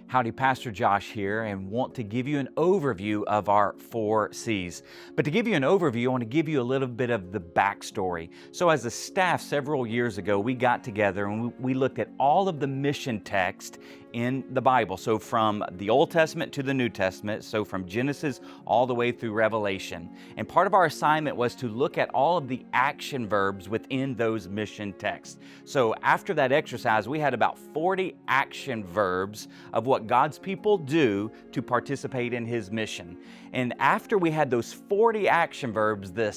Howdy, Pastor Josh here, and want to give you an overview of our 4 C's. But to give you an overview, I want to give you a little bit of the backstory. So as a staff several years ago, we got together and we looked at all of the mission text in the Bible. So from the Old Testament to the New Testament, so from Genesis all the way through Revelation. And part of our assignment was to look at all of the action verbs within those mission texts. So after that exercise, we had about 40 action verbs of what God's people do to participate in His mission. And after we had those 40 action verbs, the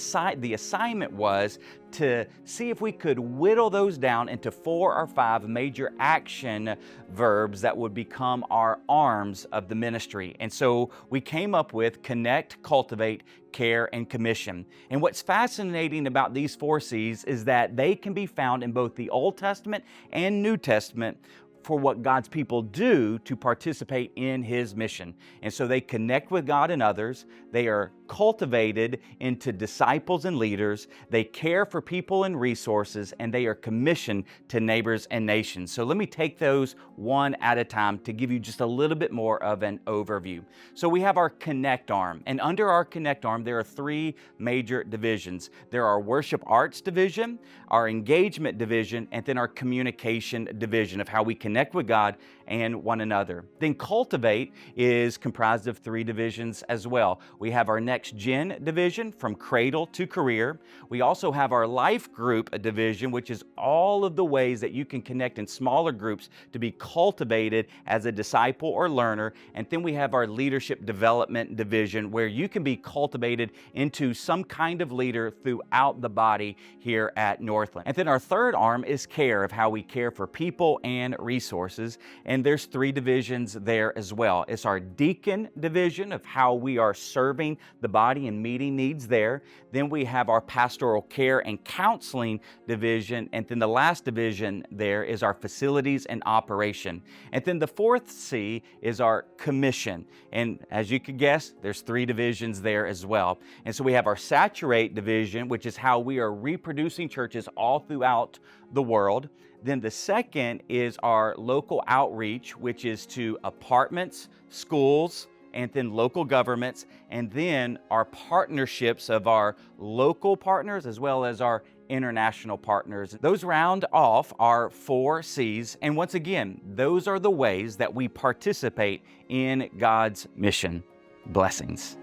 assignment was to see if we could whittle those down into 4 or 5 major action verbs that would become our arms of the ministry. And so we came up with connect, cultivate, care, and commission. And what's fascinating about these 4 C's is that they can be found in both the Old Testament and New Testament for what God's people do to participate in His mission. And so they connect with God and others, they are cultivated into disciples and leaders, they care for people and resources, and they are commissioned to neighbors and nations. So let me take those one at a time to give you just a little bit more of an overview. So we have our connect arm, and under our connect arm there are 3 major divisions. There are worship arts division, our engagement division, and then our communication division of how we connect with God and one another. Then cultivate is comprised of 3 divisions as well. We have our next gen division from cradle to career. We also have our life group division, which is all of the ways that you can connect in smaller groups to be cultivated as a disciple or learner. And then we have our leadership development division, where you can be cultivated into some kind of leader throughout the body here at Northland. And then our third arm is care, of how we care for people and resources. And there's 3 divisions there as well. It's our deacon division of how we are serving the body and meeting needs there. Then we have our pastoral care and counseling division. And then the last division there is our facilities and operation. And then the 4th C is our commission. And as you could guess, there's 3 divisions there as well. And so we have our saturate division, which is how we are reproducing churches all throughout the world. Then the second is our local outreach, which is to apartments, schools, and then local governments, and then our partnerships of our local partners as well as our international partners. Those round off our 4 C's, and once again, those are the ways that we participate in God's mission. Blessings.